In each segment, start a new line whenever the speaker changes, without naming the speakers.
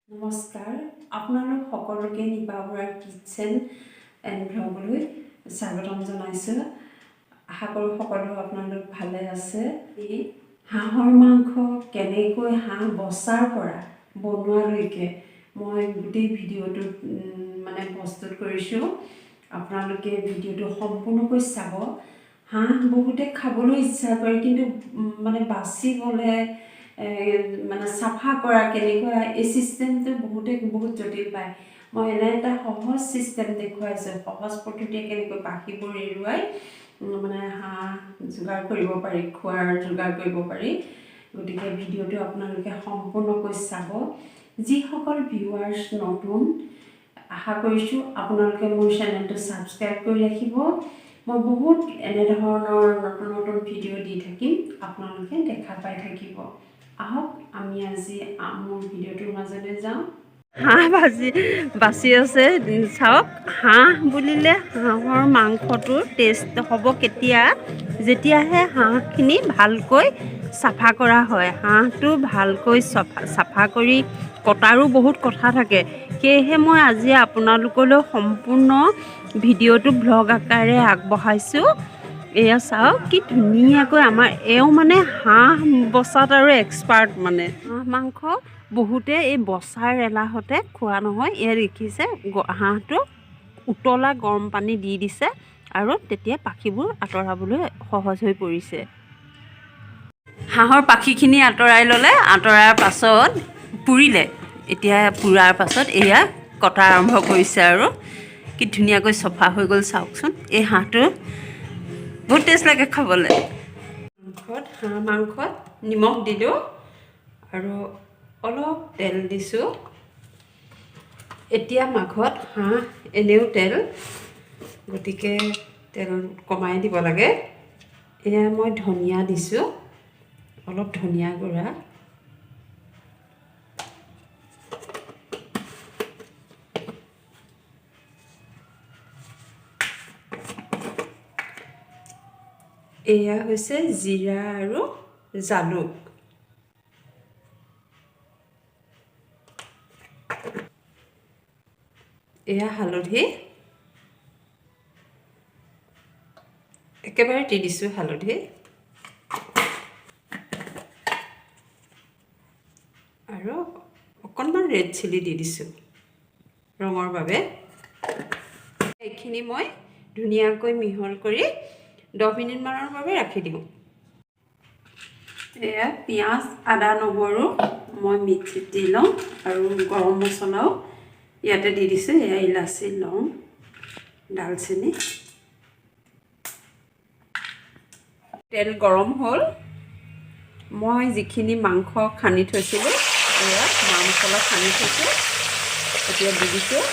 নমস্কাৰ আপোনালোক সকলোকে নিপা বৰাৰ কিচেন এণ্ড ব্লগলৈ স্বাগতম জনাইছোঁ। আশা কৰোঁ সকলো আপোনালোক ভালে আছে। এই হাঁহৰ মাংস কেনেকৈ হাঁহ বচাৰ পৰা বনোৱালৈকে মই গোটেই ভিডিঅ'টো প্ৰস্তুত কৰিছোঁ। আপোনালোকে ভিডিঅ'টো সম্পূৰ্ণকৈ চাব। হাঁহ বহুতে খাবলৈ ইচ্ছা কৰে, কিন্তু বাচিবলৈ চাফা কৰা কেনেকুৱা এই চিষ্টেমটো বহুত জটিল পায়। মই এনে এটা সহজ চিষ্টেম দেখুৱাইছোঁ, সহজ পদ্ধতিৰে কেনেকৈ পাখিবোৰ এৰুৱাই হাঁহ যোগাৰ কৰিব পাৰি, খোৱাৰ যোগাৰ কৰিব পাৰি। গতিকে ভিডিঅ'টো আপোনালোকে সম্পূৰ্ণকৈ চাব। যিসকল ভিউৱাৰ্ছ নতুন, আশা কৰিছোঁ আপোনালোকে মোৰ চেনেলটো ছাবস্ক্ৰাইব কৰি ৰাখিব। মই বহুত এনেধৰণৰ নতুন ভিডিঅ' দি থাকিম, আপোনালোকে দেখা পাই থাকিব। আহক আমি আজি মোৰ ভিডিঅ'টোৰ মাজলৈ যাওঁ। হাঁহ বাচি আছে, চাওক। হাঁহ বুলিলে হাঁহৰ মাংসটোৰ টেষ্ট হ'ব যেতিয়াহে হাঁহখিনি ভালকৈ চাফা কৰা হয়। হাঁহটো ভালকৈ চাফা কৰি কটাৰো বহুত কথা থাকে। সেয়েহে মই আজি আপোনালোকলৈ সম্পূৰ্ণ ভিডিঅ'টো ব্লগ আকাৰে আগবঢ়াইছোঁ। এয়া চাওক কি ধুনীয়াকৈ এওঁ হাঁহ বচাত আৰু এক্সপাৰ্ট। হাঁহ মাংস বহুতে এই বচাৰ এলাহতে খোৱা নহয়। এয়া দেখিছে, হাঁহটো উতলা গৰম পানী দি দিছে আৰু তেতিয়া পাখিবোৰ আঁতৰাবলৈ সহজ হৈ পৰিছে। হাঁহৰ পাখিখিনি আঁতৰাই ল'লে, আঁতৰাৰ পাছত পুৰিলে। এতিয়া পুৰাৰ পাছত এয়া কটা আৰম্ভ কৰিছে আৰু কি ধুনীয়াকৈ চফা হৈ গ'ল চাওকচোন। এই হাঁহটো বহুত টেষ্ট লাগে খাবলৈ। হাঁহ মাংসত নিমখ দিলোঁ আৰু অলপ তেল দিছোঁ। এতিয়া মাঘত হাঁহ এনেও তেল, গতিকে তেল কমাই দিব লাগে। এয়া মই ধনিয়া দিছোঁ, অলপ ধনিয়া গুড়া। এয়া হৈছে জিৰা আৰু জালুক। এয়া হালধি, একেবাৰে দি দিছোঁ হালধি। আৰু অকণমান ৰেড চিলি দি দিছোঁ ৰঙৰ বাবে। এইখিনি মই ধুনীয়াকৈ মিহল কৰি 10 মিনিটমানৰ বাবে ৰাখি দিওঁ। এয়া পিঁয়াজ, আদা, নহৰু মই মিক্সিত দি লওঁ আৰু গৰম মছলাও ইয়াতে দি দিছোঁ। এয়া ইলাচি, লং, ডালচেনি। তেল গৰম হ'ল। মই যিখিনি মাংস খানি থৈছিলোঁ, এয়া মা মছলা খানি থৈছোঁ, এতিয়া দি দিছোঁ।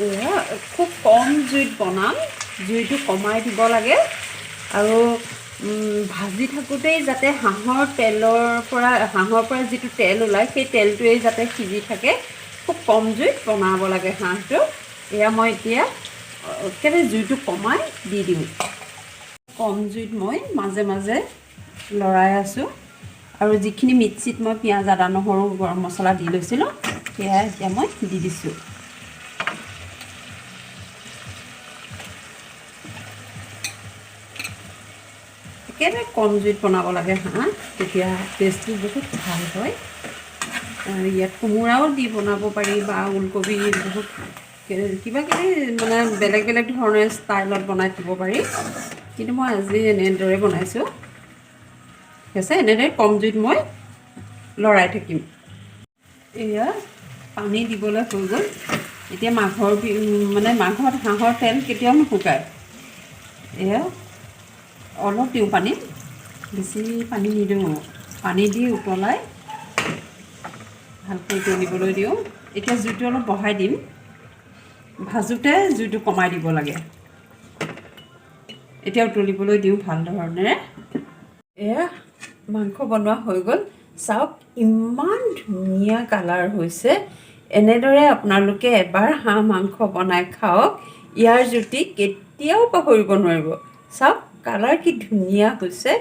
এয়া খুব কম জুইত বনাম, জুইটো কমাই দিব লাগে। আৰু ভাজি থাকোঁতেই যাতে হাঁহৰ পৰা যিটো তেল ওলায়, সেই তেলটোৱেই যাতে সিজি থাকে। খুব কম জুইত বনাব লাগে হাঁহটো। এয়া মই এতিয়া একেবাৰে জুইটো কমাই দি দিওঁ। কম জুইত মই মাজে মাজে লৰাই আছোঁ। আৰু যিখিনি মিক্সিত মই পিঁয়াজ, আদা, নহৰু, গৰম মছলা দি লৈছিলোঁ, সেয়া এতিয়া মই দি দিছোঁ। একেবাৰে কম জুইত বনাব লাগে হাঁহ, তেতিয়া টেষ্টটো বহুত ভাল হয়। ইয়াত কোমোৰাও দি বনাব পাৰি বা ওলকবি, বহুত কিবা কিবি বেলেগ বেলেগ ধৰণে ষ্টাইলত বনাই দিব পাৰি। কিন্তু মই আজি এনেদৰে বনাইছোঁ। ঠিক আছে, এনেদৰে কম জুইত মই লৰাই থাকিম। এয়া পানী দিবলৈ হৈ গ'ল। এতিয়া মাঘত হাঁহৰ তেল কেতিয়াও নুশুকায়। এয়া অলপ দিওঁ পানী, বেছি পানী নিদিওঁ। পানী দি উতলাই ভালকৈ উতলিবলৈ দিওঁ। এতিয়া জুইটো অলপ বঢ়াই দিম। ভাজোঁতে জুইটো কমাই দিব লাগে। এতিয়া উতলিবলৈ দিওঁ ভাল ধৰণেৰে। এয়া মাংস বনোৱা হৈ গ'ল। চাওক ইমান ধুনীয়া কালাৰ হৈছে। এনেদৰে আপোনালোকে এবাৰ হাঁহ মাংস বনাই খাওক, ইয়াৰ জুতি কেতিয়াও পাহৰিব নোৱাৰিব। চাওক কালাৰ কি ধুনীয়া হৈছে।